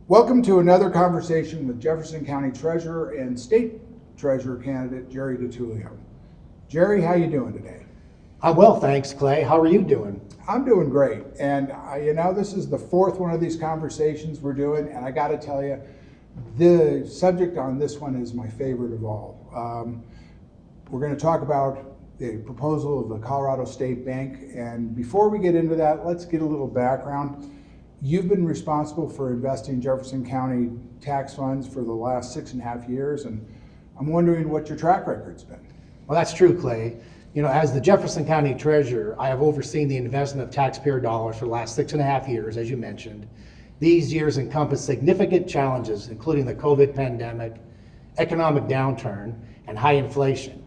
Welcome to another conversation with Jefferson County Treasurer and State Treasurer candidate Jerry DiTullio. Jerry, how you doing today? I'm well, thanks, Clay. How are you doing? I'm doing great. And this is the fourth one of these conversations we're doing, and I got to tell you, the subject on this one is my favorite of all. We're going to talk about the proposal of the Colorado State Bank, and before we get into that, let's get a little background. You've been responsible for investing Jefferson County tax funds for the last 6.5 years, and I'm wondering what your track record's been. Well, that's true, Clay. As the Jefferson County Treasurer, I have overseen the investment of taxpayer dollars for the last 6.5 years, as you mentioned. These years encompass significant challenges, including the COVID pandemic, economic downturn, and high inflation.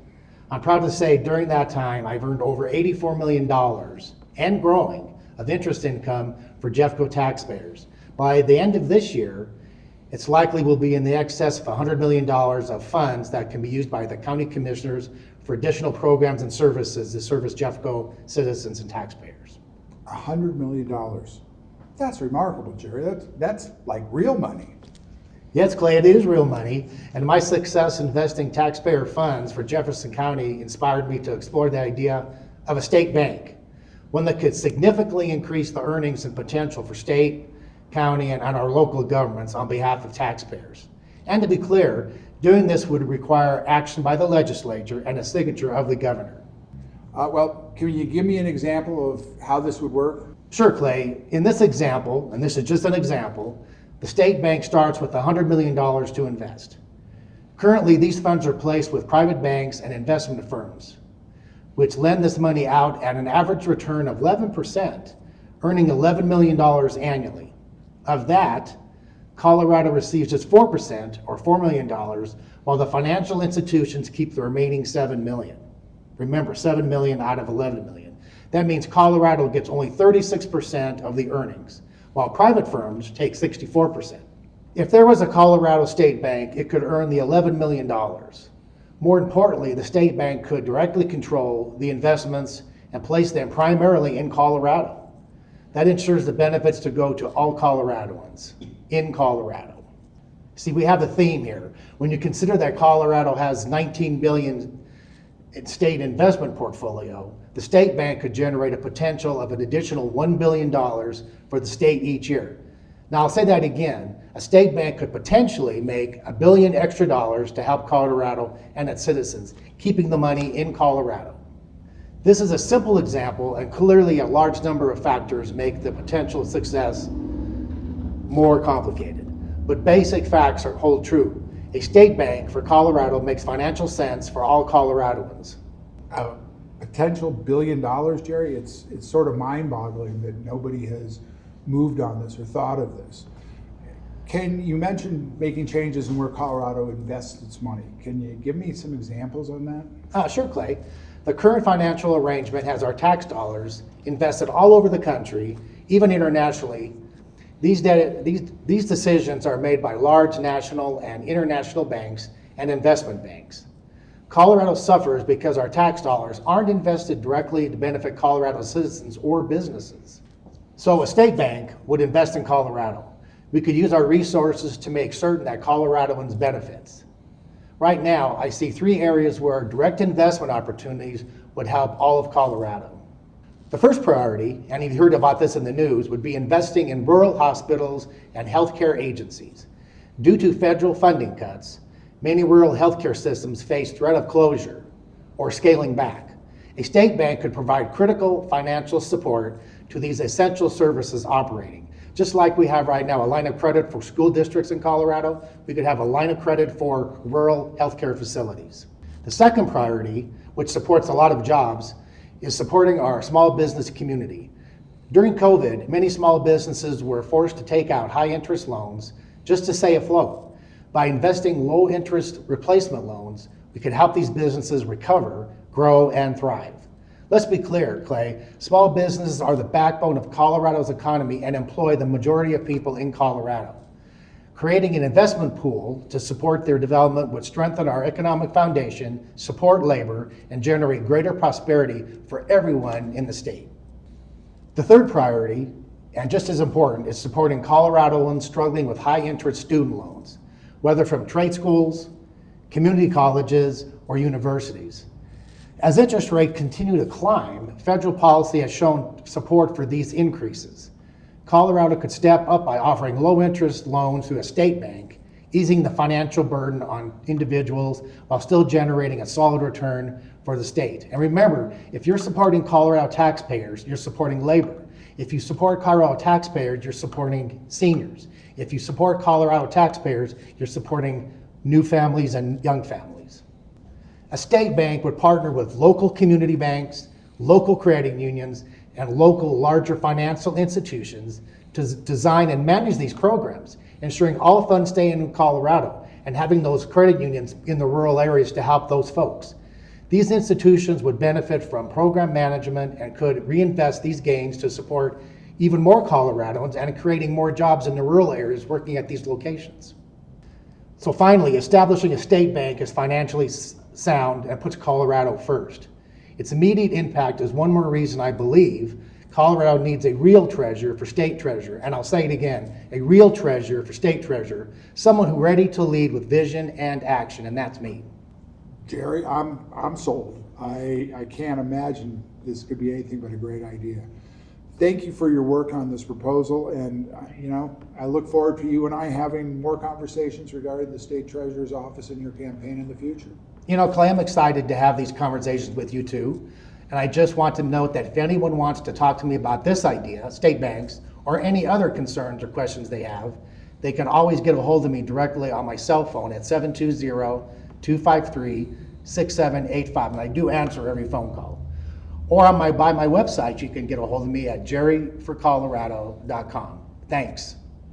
I'm proud to say during that time, I've earned over $84 million and growing of interest income for Jeffco taxpayers. By the end of this year, it's likely will be in the excess of $100 million of funds that can be used by the county commissioners for additional programs and services to service Jeffco citizens and taxpayers. $100 million. That's remarkable, Jerry. That's like real money. Yes, Clay, it is real money, and my success investing taxpayer funds for Jefferson County inspired me to explore the idea of a state bank, one that could significantly increase the earnings and potential for state, county, and our local governments on behalf of taxpayers. And to be clear, doing this would require action by the legislature and a signature of the governor. Can you give me an example of how this would work? Sure, Clay. In this example, and this is just an example, the state bank starts with $100 million to invest. Currently, these funds are placed with private banks and investment firms, which lend this money out at an average return of 11%, earning $11 million annually. Of that, Colorado receives just 4%, or $4 million, while the financial institutions keep the remaining $7 million. Remember, $7 million out of $11 million. That means Colorado gets only 36% of the earnings, while private firms take 64%. If there was a Colorado State Bank, it could earn the $11 million. More importantly, the state bank could directly control the investments and place them primarily in Colorado. That ensures the benefits to go to all Coloradoans in Colorado. See, we have a theme here. When you consider that Colorado has $19 billion in state investment portfolio, the state bank could generate a potential of an additional $1 billion for the state each year. Now, I'll say that again. A state bank could potentially make $1 billion extra to help Colorado and its citizens, keeping the money in Colorado. This is a simple example, and clearly a large number of factors make the potential success more complicated. But basic facts hold true. A state bank for Colorado makes financial sense for all Coloradoans. A potential $1 billion, Jerry? It's sort of mind-boggling that nobody has moved on this or thought of this. You mentioned making changes in where Colorado invests its money. Can you give me some examples on that? Sure, Clay. The current financial arrangement has our tax dollars invested all over the country, even internationally. These decisions are made by large national and international banks and investment banks. Colorado suffers because our tax dollars aren't invested directly to benefit Colorado citizens or businesses. So a state bank would invest in Colorado. We could use our resources to make certain that Coloradoans benefits. Right now, I see 3 areas where direct investment opportunities would help all of Colorado. The first priority, and you've heard about this in the news, would be investing in rural hospitals and healthcare agencies. Due to federal funding cuts, many rural healthcare systems face threat of closure or scaling back. A state bank could provide critical financial support to these essential services operating. Just like we have right now a line of credit for school districts in Colorado, we could have a line of credit for rural healthcare facilities. The second priority, which supports a lot of jobs, is supporting our small business community. During COVID, many small businesses were forced to take out high interest loans just to stay afloat. By investing low interest replacement loans, we could help these businesses recover, grow, and thrive. Let's be clear, Clay, small businesses are the backbone of Colorado's economy and employ the majority of people in Colorado. Creating an investment pool to support their development would strengthen our economic foundation, support labor, and generate greater prosperity for everyone in the state. The third priority And just as important is supporting Coloradoans struggling with high-interest student loans, whether from trade schools, community colleges, or universities. As interest rates continue to climb, federal policy has shown support for these increases. Colorado could step up by offering low-interest loans through a state bank, easing the financial burden on individuals while still generating a solid return for the state. And remember, if you're supporting Colorado taxpayers, you're supporting labor. If you support Colorado taxpayers, you're supporting seniors. If you support Colorado taxpayers, you're supporting new families and young families. A state bank would partner with local community banks, local credit unions, and local larger financial institutions to design and manage these programs, ensuring all funds stay in Colorado and having those credit unions in the rural areas to help those folks. These institutions would benefit from program management and could reinvest these gains to support even more Coloradans and creating more jobs in the rural areas working at these locations. So finally, establishing a state bank is financially sound and puts Colorado first. Its immediate impact is one more reason I believe Colorado needs a real treasurer for state treasurer, and I'll say it again, a real treasurer for state treasurer, someone who's ready to lead with vision and action, and that's me. Jerry, I'm sold. I can't imagine this could be anything but a great idea. Thank you for your work on this proposal, and I look forward to you and I having more conversations regarding the state treasurer's office and your campaign in the future. Clay, I'm excited to have these conversations with you too, and I just want to note that if anyone wants to talk to me about this idea, state banks, or any other concerns or questions they have, they can always get a hold of me directly on my cell phone at 720-253-6785, and I do answer every phone call. Or by my website, you can get a hold of me at jerryforcolorado.com. Thanks.